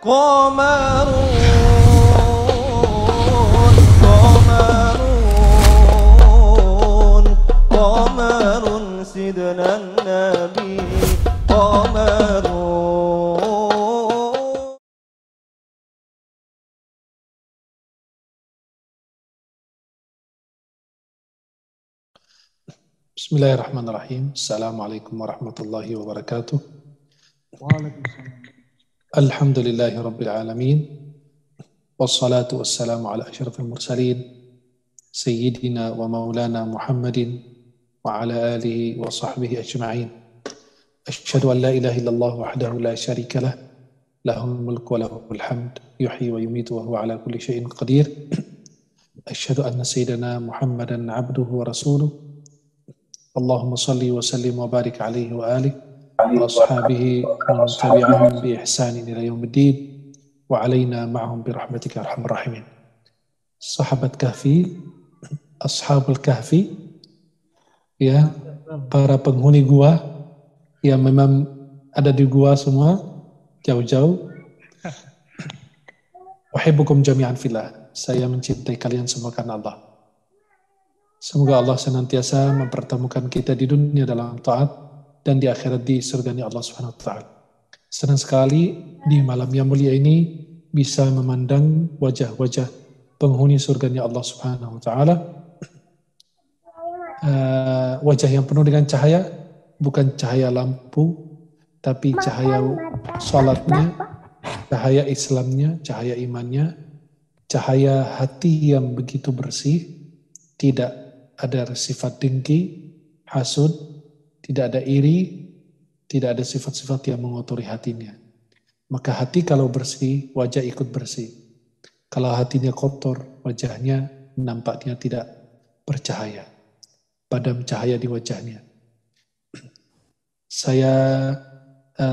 قمرون قمرون قمر سيدنا النبي قمرون. Bismillahirrahmanirrahim. Assalamualaikum warahmatullahi wabarakatuh. Waalaikumsalam. Alhamdulillahi rabbil alamin. Wassalatu wassalamu ala asyrafil mursalin Sayyidina wa maulana Muhammadin wa ala alihi wa sahbihi ajma'in. Asyhadu an la ilaha illallah wahdahu la syarika lah, lahul mulku wa lahul hamd, yuhyi wa yumitu wa huwa ala kulli syai'in qadir. Asyhadu anna sayyidina Muhammadan abduhu wa rasuluh. Allahumma salli wa sallim wa barik alaihi wa alihi wa ashabihi wa tabi'ahum bi ihsanin ila yaumiddin wa alaina ma'hum bi rahmatika arhamar rahimin. Sahabat Kahfi, Ashabul Kahfi, ya, para penghuni gua yang memang ada di gua semua jauh-jauh. Uhibbukum jami'an fillah. Saya mencintai kalian semua karena Allah. Semoga Allah senantiasa mempertemukan kita di dunia dalam taat dan di akhirat di surganya Allah Subhanahu wa taala. Senang sekali di malam yang mulia ini bisa memandang wajah-wajah penghuni surganya Allah Subhanahu wa taala. Wajah yang penuh dengan cahaya, bukan cahaya lampu, tapi cahaya salatnya, cahaya Islamnya, cahaya imannya, cahaya hati yang begitu bersih, tidak ada sifat dengki, hasud, tidak ada iri, tidak ada sifat-sifat yang mengotori hatinya. Maka hati kalau bersih, wajah ikut bersih. Kalau hatinya kotor, wajahnya nampaknya tidak bercahaya. Padam cahaya di wajahnya. Saya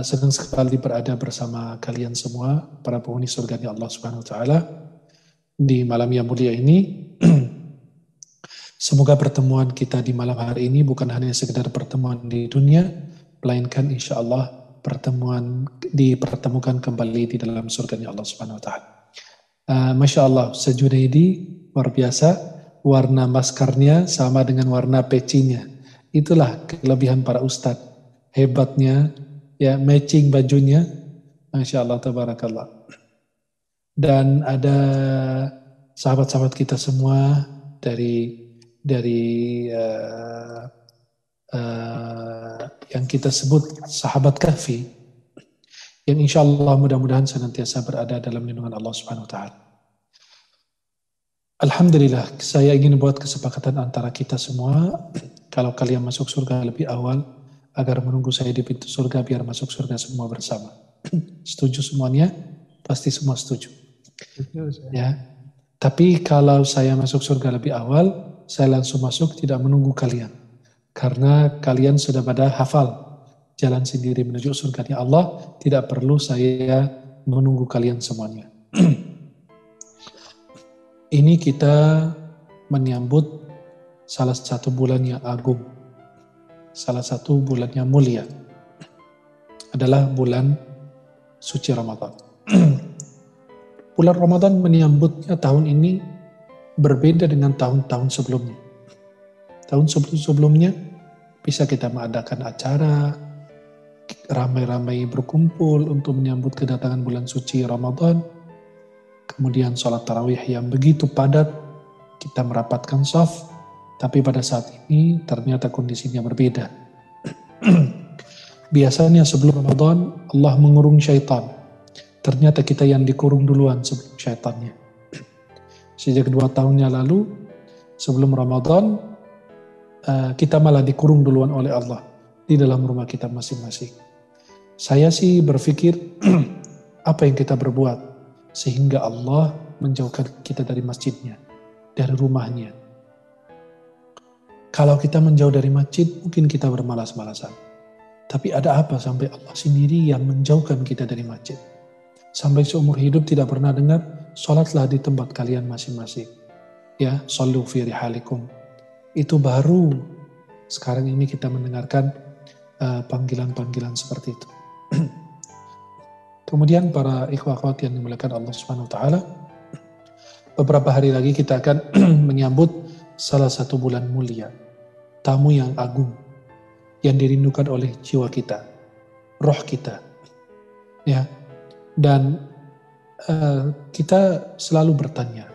senang sekali berada bersama kalian semua, para penghuni surganya Allah Subhanahu wa taala di malam yang mulia ini. Semoga pertemuan kita di malam hari ini bukan hanya sekedar pertemuan di dunia, melainkan insya Allah dipertemukan kembali di dalam surganya Allah Subhanahu wa taala. Masya Allah, Sejunaidi luar biasa, warna maskarnya sama dengan warna pecinya. Itulah kelebihan para ustadz, hebatnya ya, matching bajunya, Masya Allah, tabarakallah. Dan ada sahabat-sahabat kita semua dari yang kita sebut sahabat Kahfi, yang insya Allah mudah-mudahan senantiasa berada dalam lindungan Allah Subhanahu wa taala. Alhamdulillah, saya ingin buat kesepakatan antara kita semua, kalau kalian masuk surga lebih awal, agar menunggu saya di pintu surga biar masuk surga semua bersama. Setuju semuanya? Pasti semua setuju. Ya. Tapi kalau saya masuk surga lebih awal, saya langsung masuk, tidak menunggu kalian. Karena kalian sudah pada hafal jalan sendiri menuju surganya Allah, tidak perlu saya menunggu kalian semuanya. Ini kita menyambut salah satu bulan yang agung, salah satu bulan yang mulia, adalah bulan suci Ramadan. Bulan Ramadan menyambutnya tahun ini berbeda dengan tahun-tahun sebelumnya. Tahun sebelumnya bisa kita mengadakan acara, ramai-ramai berkumpul untuk menyambut kedatangan bulan suci Ramadan. Kemudian sholat tarawih yang begitu padat, kita merapatkan shaf. Tapi pada saat ini ternyata kondisinya berbeda. Biasanya sebelum Ramadan Allah mengurung syaitan. Ternyata kita yang dikurung duluan sebelum syaitannya. Sejak 2 tahunnya lalu, sebelum Ramadan, kita malah dikurung duluan oleh Allah di dalam rumah kita masing-masing. Saya sih berpikir, apa yang kita berbuat sehingga Allah menjauhkan kita dari masjidnya, dari rumahnya. Kalau kita menjauh dari masjid, mungkin kita bermalas-malasan. Tapi ada apa sampai Allah sendiri yang menjauhkan kita dari masjid? Sampai seumur hidup tidak pernah dengar, sholatlah di tempat kalian masing-masing. Ya, shollu fi rihalikum. Itu baru sekarang ini kita mendengarkan panggilan-panggilan seperti itu. Kemudian para ikhwah akhwat yang dimuliakan Allah Subhanahu wa taala, beberapa hari lagi kita akan menyambut salah satu bulan mulia, tamu yang agung yang dirindukan oleh jiwa kita, roh kita. Ya. Dan kita selalu bertanya,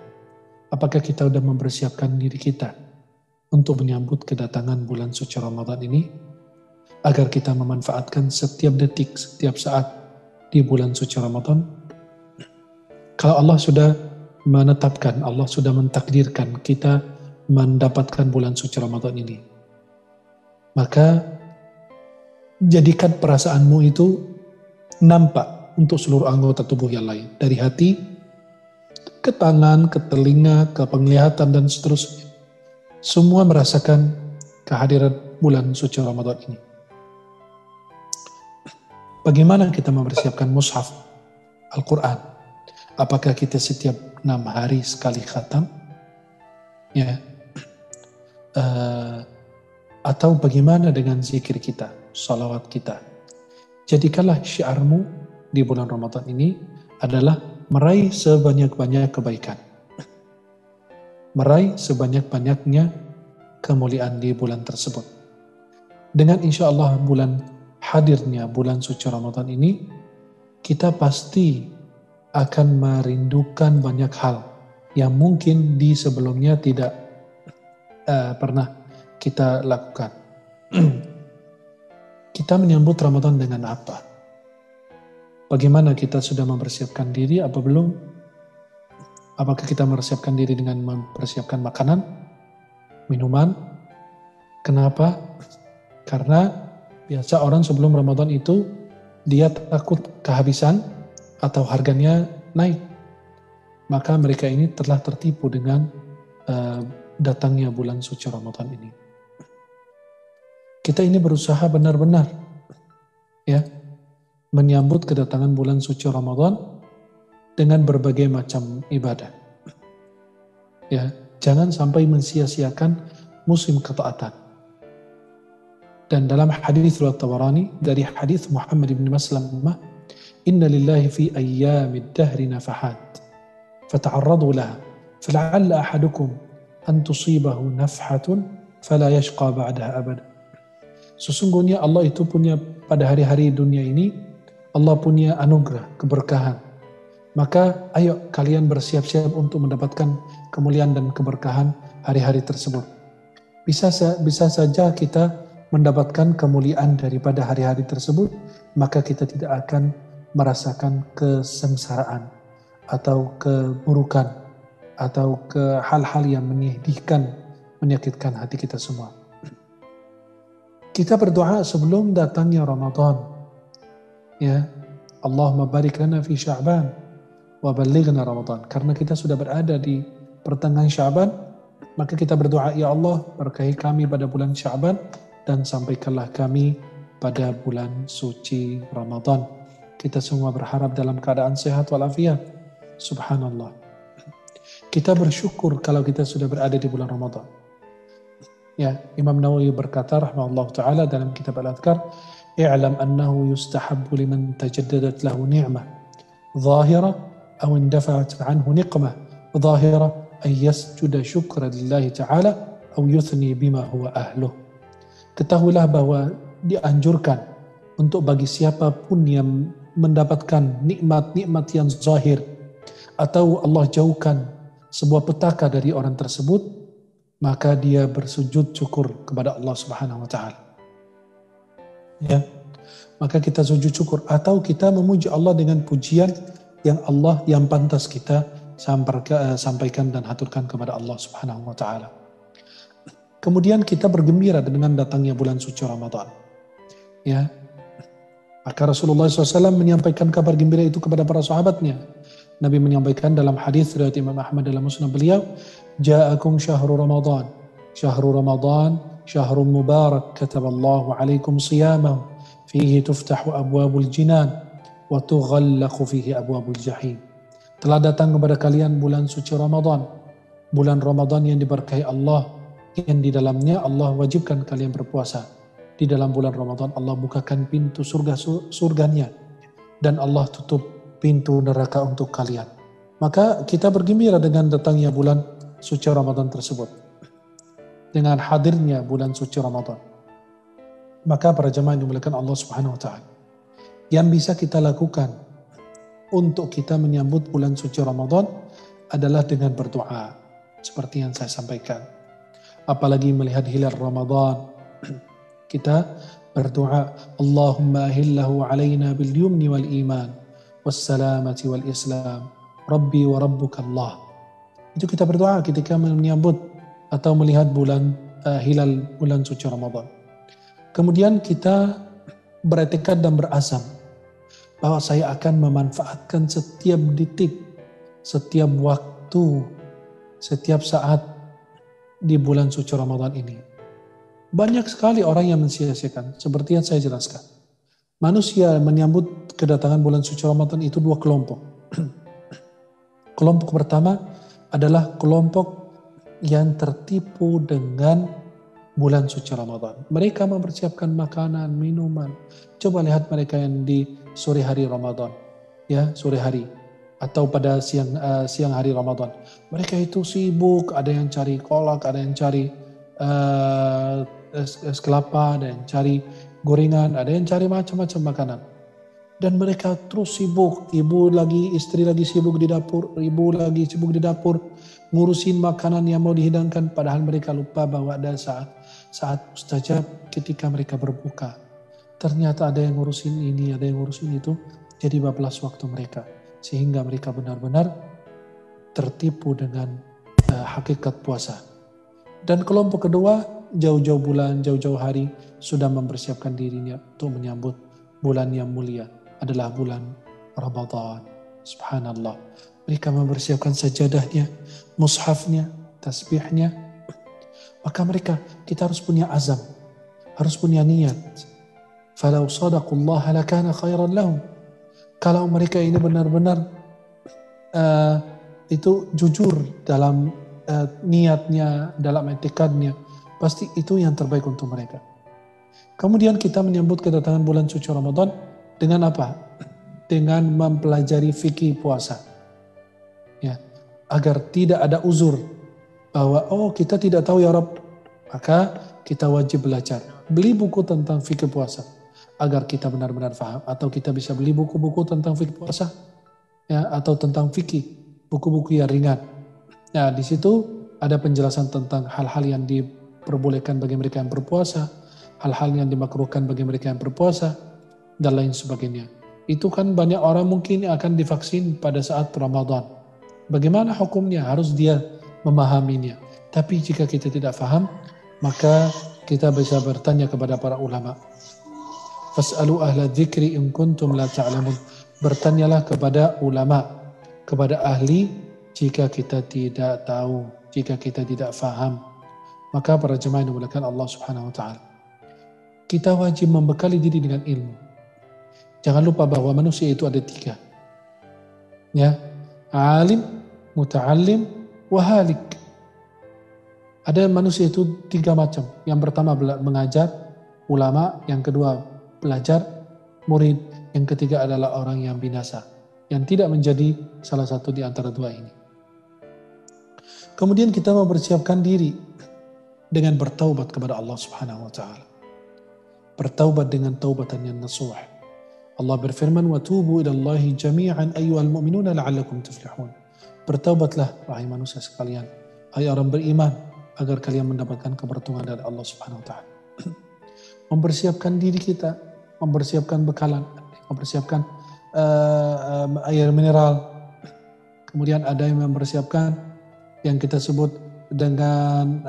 apakah kita sudah mempersiapkan diri kita untuk menyambut kedatangan bulan suci Ramadan ini, agar kita memanfaatkan setiap detik, setiap saat di bulan suci Ramadan. Kalau Allah sudah menetapkan, Allah sudah mentakdirkan kita mendapatkan bulan suci Ramadan ini, maka jadikan perasaanmu itu nampak untuk seluruh anggota tubuh yang lain, dari hati ke tangan, ke telinga, ke penglihatan, dan seterusnya. Semua merasakan kehadiran bulan suci Ramadan ini. Bagaimana kita mempersiapkan mushaf Al-Quran? Apakah kita setiap 6 hari sekali khatam? Ya. Atau bagaimana dengan zikir kita, salawat kita? Jadikanlah syiarmu di bulan Ramadan ini adalah meraih sebanyak-banyak kebaikan. Meraih sebanyak-banyaknya kemuliaan di bulan tersebut. Dengan insya Allah hadirnya bulan suci Ramadan ini, kita pasti akan merindukan banyak hal yang mungkin di sebelumnya tidak pernah kita lakukan. Kita menyambut Ramadan dengan apa? Bagaimana kita sudah mempersiapkan diri apa belum? Apakah kita mempersiapkan diri dengan mempersiapkan makanan, minuman? Kenapa? Karena biasa orang sebelum Ramadan itu dia takut kehabisan atau harganya naik. Maka mereka ini telah tertipu dengan datangnya bulan suci Ramadan ini. Kita ini berusaha benar-benar ya menyambut kedatangan bulan suci Ramadan dengan berbagai macam ibadah. Ya, jangan sampai mensia-siakan musim ketaatan. Dan dalam hadis riwayat Tabarani dari hadis Muhammad bin Maslamah, "Inna lillahi fi ayyamid dahri nafahat, fata'arradu laha, fala'alla ahadukum an tusibahu nafhatun fala yashqa ba'daha abada." Sesungguhnya Allah itu punya pada hari-hari dunia ini, Allah punya anugerah, keberkahan. Maka ayo kalian bersiap-siap untuk mendapatkan kemuliaan dan keberkahan hari-hari tersebut. Bisa saja kita mendapatkan kemuliaan daripada hari-hari tersebut, maka kita tidak akan merasakan kesengsaraan atau keburukan atau ke hal-hal yang menyedihkan, menyakitkan hati kita semua. Kita berdoa sebelum datangnya Ramadan. Ya, Allahumma barik lana fi Sya'ban wa ballighna Ramadan. Karena kita sudah berada di pertengahan Sya'ban, maka kita berdoa, ya Allah, berkahi kami pada bulan Sya'ban dan sampaikanlah kami pada bulan suci Ramadan. Kita semua berharap dalam keadaan sehat walafiat. Subhanallah. Kita bersyukur kalau kita sudah berada di bulan Ramadan. Ya, Imam Nawawi berkata rahimahullah ta'ala dalam kitab Al-Adhkar, "I'lam annahu yustahabbu liman tajaddadat lahu ni'mah zahira aw indafa'at anhu niqmah zahira an yasjuda syukra lillahi ta'ala aw yuthni bima huwa ahluh." Ketahuilah bahwa dianjurkan untuk bagi siapapun yang mendapatkan nikmat-nikmat yang zahir atau Allah jauhkan sebuah petaka dari orang tersebut, maka dia bersujud syukur kepada Allah Subhanahu wa taala. Ya. Maka kita sujud syukur atau kita memuji Allah dengan pujian yang pantas kita sampaikan dan haturkan kepada Allah Subhanahu wa taala. Kemudian kita bergembira dengan datangnya bulan suci Ramadan. Ya. Maka Rasulullah SAW menyampaikan kabar gembira itu kepada para sahabatnya. Nabi menyampaikan dalam hadis riwayat Imam Ahmad dalam musnad beliau, "Ja'akum syahrul Ramadan, syahrun mubarak, kataballahu alaikum siyamahu, fihi tuftahu abwabul jinan, wa tughallaqu fihi abwabul jahim." Telah datang kepada kalian bulan suci Ramadan, bulan Ramadan yang diberkahi Allah, yang di dalamnya Allah wajibkan kalian berpuasa. Di dalam bulan Ramadan Allah bukakan pintu surganya dan Allah tutup pintu neraka untuk kalian. Maka kita bergembira dengan datangnya bulan suci Ramadan tersebut, dengan hadirnya bulan suci Ramadan. Maka para jemaah yang dimuliakan Allah Subhanahu wa taala, yang bisa kita lakukan untuk kita menyambut bulan suci Ramadan adalah dengan berdoa seperti yang saya sampaikan. Apalagi melihat hilal Ramadan, kita berdoa, Allahumma ahillahu alaina bil yumni wal iman was salamati wal islam Rabbi wa rabbuka Allah. Itu kita berdoa ketika menyambut atau melihat hilal bulan suci Ramadan. Kemudian kita bertekad dan berazam bahwa saya akan memanfaatkan setiap detik, setiap waktu, setiap saat di bulan suci Ramadan ini. Banyak sekali orang yang mensia-siakan, seperti yang saya jelaskan. Manusia menyambut kedatangan bulan suci Ramadan itu dua kelompok. Kelompok pertama adalah kelompok yang tertipu dengan bulan suci Ramadan. Mereka mempersiapkan makanan, minuman. Coba lihat mereka yang di sore hari Ramadan, ya, sore hari atau pada siang hari Ramadan. Mereka itu sibuk, ada yang cari kolak, ada yang cari es kelapa, ada yang cari gorengan, ada yang cari macam-macam makanan. Dan mereka terus sibuk, istri lagi sibuk di dapur, ibu lagi sibuk di dapur, ngurusin makanan yang mau dihidangkan, padahal mereka lupa bahwa ada saat mustajab ketika mereka berbuka. Ternyata ada yang ngurusin ini, ada yang ngurusin itu, jadi bablas waktu mereka. Sehingga mereka benar-benar tertipu dengan hakikat puasa. Dan kelompok kedua, jauh-jauh bulan, jauh-jauh hari, sudah mempersiapkan dirinya untuk menyambut bulan yang mulia, adalah bulan Ramadan. Subhanallah. Mereka mempersiapkan sajadahnya, mushafnya, tasbihnya. Maka kita harus punya azam, harus punya niat. Falau sadaqullaha lakana khairan lahum. Kalau mereka ini benar-benar itu jujur dalam niatnya, dalam etikadnya, pasti itu yang terbaik untuk mereka. Kemudian kita menyambut kedatangan bulan suci Ramadan dengan apa? Dengan mempelajari fikih puasa. Ya, agar tidak ada uzur bahwa kita tidak tahu ya Rabb, maka kita wajib belajar. Beli buku tentang fikih puasa agar kita benar-benar paham, atau kita bisa beli buku-buku tentang fikih puasa, ya, atau tentang fikih, buku-buku yang ringan. Nah, di situ ada penjelasan tentang hal-hal yang diperbolehkan bagi mereka yang berpuasa, hal-hal yang dimakruhkan bagi mereka yang berpuasa, dan lain sebagainya. Itu kan banyak orang mungkin akan divaksin pada saat Ramadan. Bagaimana hukumnya? Harus dia memahaminya. Tapi jika kita tidak paham, maka kita bisa bertanya kepada para ulama. Fas'alu ahla dzikri in kuntum la ta'lamun. Bertanyalah kepada ulama, kepada ahli jika kita tidak tahu, jika kita tidak paham. Maka para jemaah yang dimuliakan Allah Subhanahu wa taala, kita wajib membekali diri dengan ilmu. Jangan lupa bahwa manusia itu ada 3. Ya, alim, muta'allim, wahalik. Ada manusia itu 3 macam. Yang pertama mengajar, ulama. Yang kedua belajar, murid. Yang ketiga adalah orang yang binasa, yang tidak menjadi salah satu di antara 2 ini. Kemudian kita mempersiapkan diri dengan bertaubat kepada Allah Subhanahu wa taala. Bertaubat dengan taubatan yang nasuh. Allah berfirman, "Wa tubu ilallahi jami'an ayyuhal mu'minuna la'allakum tuflihun." Bertaubatlah wahai manusia sekalian, hai orang beriman, agar kalian mendapatkan keberuntungan dari Allah Subhanahu wa taala. Mempersiapkan diri kita, mempersiapkan bekalan, mempersiapkan air mineral. Kemudian ada yang mempersiapkan yang kita sebut dengan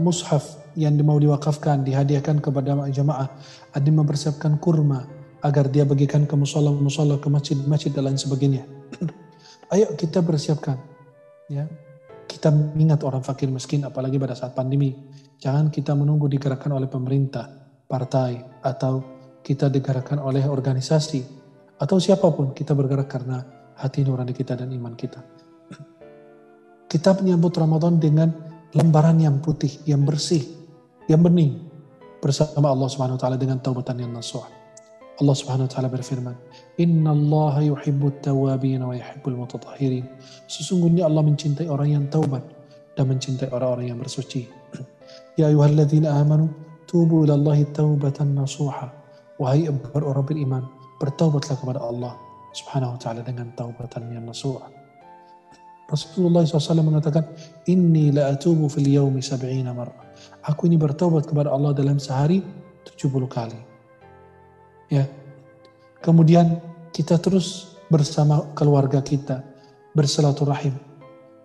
mushaf yang mau diwakafkan, dihadiahkan kepada jamaah. Ada yang mempersiapkan kurma agar dia bagikan ke musola, ke masjid-masjid dan lain sebagainya. Ayo kita bersiapkan, ya. Kita mengingat orang fakir miskin, apalagi pada saat pandemi. Jangan kita menunggu digerakkan oleh pemerintah, partai, atau kita digerakkan oleh organisasi, atau siapapun. Kita bergerak karena hati nurani kita dan iman kita. Kita menyambut Ramadan dengan lembaran yang putih, yang bersih, yang bening, bersama Allah Subhanahu wa taala dengan taubatan yang nasuh. Allah Subhanahu wa taala berfirman, Innallaha yuhibbut tawabin wa yuhibbul mutatahhirin. Sesungguhnya Allah mencintai orang yang taubat dan mencintai orang-orang yang bersuci. Ya ayyuhalladzina amanu tubu ilallahi taubatan nasuha. Wahai orang beriman, bertaubatlah kepada Allah Subhanahu wa taala dengan taubatan yang nasuha. Rasulullah SAW mengatakan, Inni la atubu fil yawmi 70 marrah. Aku ini bertaubat kepada Allah dalam sehari 70 kali. Ya. Kemudian kita terus bersama keluarga kita, bersilaturahim,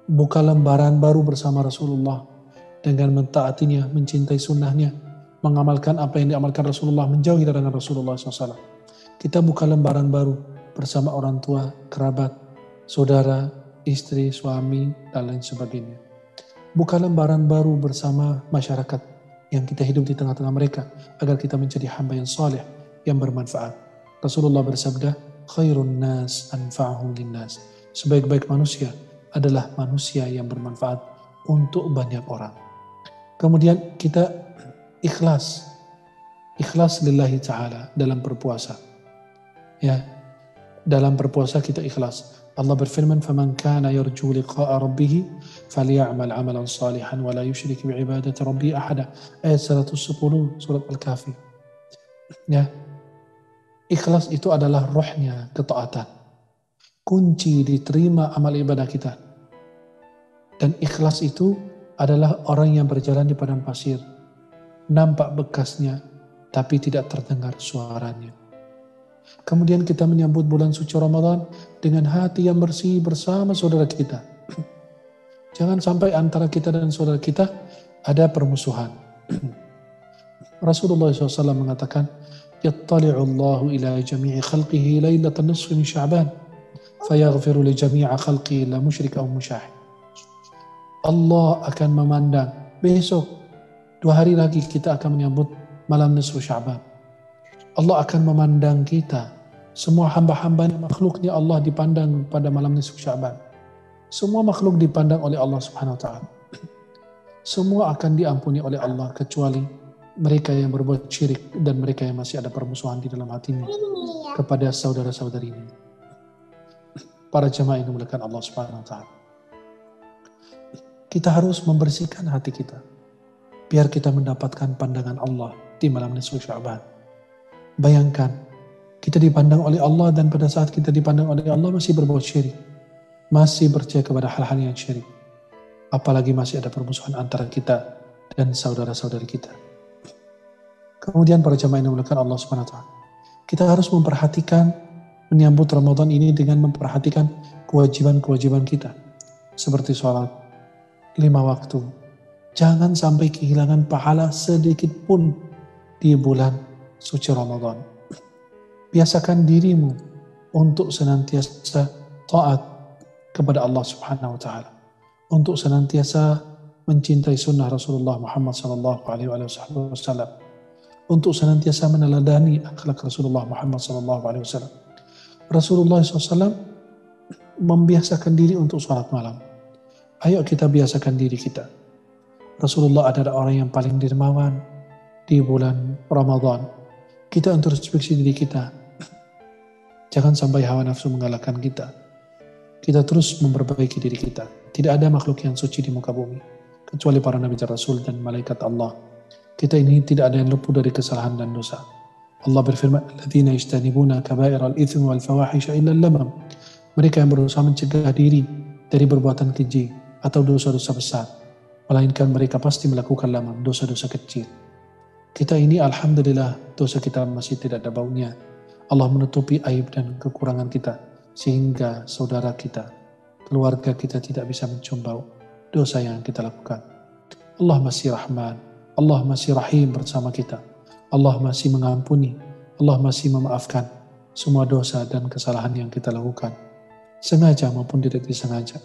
buka lembaran baru bersama Rasulullah dengan mentaatinya, mencintai sunnahnya, mengamalkan apa yang diamalkan Rasulullah, menjauhi larangan Rasulullah SAW. Kita buka lembaran baru bersama orang tua, kerabat, saudara, istri, suami, dan lain sebagainya. Buka lembaran baru bersama masyarakat yang kita hidup di tengah-tengah mereka agar kita menjadi hamba yang saleh, yang bermanfaat. Rasulullah bersabda, khairun nas anfa'uhum linnas. Sebaik-baik manusia adalah manusia yang bermanfaat untuk banyak orang. Kemudian kita ikhlas lillahi ta'ala dalam berpuasa. Ya, dalam berpuasa kita ikhlas. Allah berfirman, "Faman kana yarju liqa'a rabbih falya'mal 'amalan salihan wa la yusyrik bi'ibadati rabbih ahada." Ayat 110 surat Al-Kahfi. Ya. Ikhlas itu adalah rohnya ketaatan. Kunci diterima amal ibadah kita. Dan ikhlas itu adalah orang yang berjalan di padang pasir. Nampak bekasnya, tapi tidak terdengar suaranya. Kemudian kita menyambut bulan suci Ramadan dengan hati yang bersih bersama saudara kita. Jangan sampai antara kita dan saudara kita ada permusuhan. Rasulullah SAW mengatakan, Yattali'u Allahu ila jami'i khalqihi laylatan nisfi min Sya'ban, fayaghfiru li jami'a khalqihi la musyrik aw musyahid. Allah akan memandang besok 2 hari lagi kita akan menyambut malam nisfu Sya'ban. Allah akan memandang kita. Semua hamba-hambanya, makhluknya Allah dipandang pada malam nisfu Sya'ban. Semua makhluk dipandang oleh Allah Subhanahu wa ta'ala. Semua akan diampuni oleh Allah kecuali mereka yang berbuat syirik dan mereka yang masih ada permusuhan di dalam hatinya kepada saudara-saudarinya. Para jamaah yang dimuliakan Allah Subhanahu wa ta'ala. Kita harus membersihkan hati kita biar kita mendapatkan pandangan Allah di malam nisfu Sya'ban. Bayangkan, kita dipandang oleh Allah dan pada saat kita dipandang oleh Allah masih berbuat syirik. Masih percaya kepada hal-hal yang syirik. Apalagi masih ada permusuhan antara kita dan saudara-saudari kita. Kemudian para jamaah yang dimuliakan Allah SWT. Kita harus memperhatikan menyambut Ramadan ini dengan memperhatikan kewajiban-kewajiban kita. Seperti sholat 5 waktu. Jangan sampai kehilangan pahala sedikit pun di bulan suci Ramadan. Biasakan dirimu untuk senantiasa taat kepada Allah Subhanahu wa taala. Untuk senantiasa mencintai sunnah Rasulullah Muhammad sallallahu alaihi wasallam. Untuk senantiasa meneladani akhlak Rasulullah Muhammad sallallahu alaihi wasallam. Rasulullah SAW membiasakan diri untuk sholat malam. Ayo kita biasakan diri kita. Rasulullah adalah orang yang paling dermawan di bulan Ramadan. Kita introspeksi diri kita. Jangan sampai hawa nafsu mengalahkan kita. Kita terus memperbaiki diri kita. Tidak ada makhluk yang suci di muka bumi kecuali para nabi dan rasul dan malaikat Allah. Kita ini tidak ada yang luput dari kesalahan dan dosa. Allah berfirman, "Alladzina yajtanibuna kaba'iral itsmi wal fawahisha illa al-lamam." Mereka yang berusaha mencegah diri dari perbuatan keji atau dosa-dosa besar, melainkan mereka pasti melakukan lamam, dosa-dosa kecil. Kita ini alhamdulillah dosa kita masih tidak ada baunya. Allah menutupi aib dan kekurangan kita sehingga saudara kita, keluarga kita tidak bisa mencium bau dosa yang kita lakukan. Allah masih Rahman, Allah masih Rahim bersama kita. Allah masih mengampuni, Allah masih memaafkan semua dosa dan kesalahan yang kita lakukan, sengaja maupun tidak disengaja.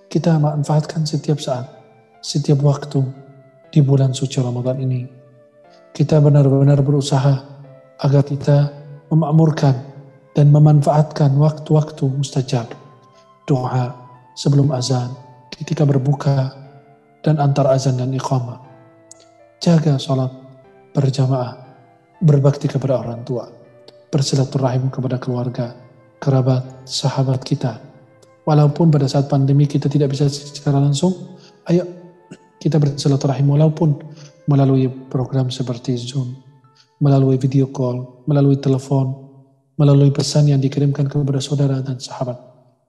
Kita manfaatkan setiap saat, setiap waktu di bulan suci Ramadan ini. Kita benar-benar berusaha agar kita memakmurkan dan memanfaatkan waktu-waktu mustajab. Doa sebelum azan, ketika berbuka, dan antar azan dan iqamah. Jaga sholat berjamaah, berbakti kepada orang tua. bersilaturahim kepada keluarga, kerabat, sahabat kita. Walaupun pada saat pandemi kita tidak bisa secara langsung, ayo kita bersilaturahim walaupun melalui program seperti Zoom, melalui video call, melalui telepon, melalui pesan yang dikirimkan kepada saudara dan sahabat.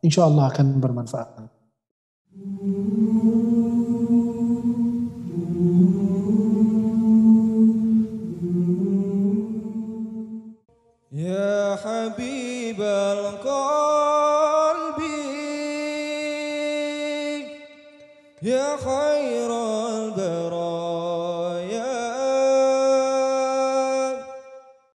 Insya Allah akan bermanfaat. Ya Habibal Qalbi Ya khairan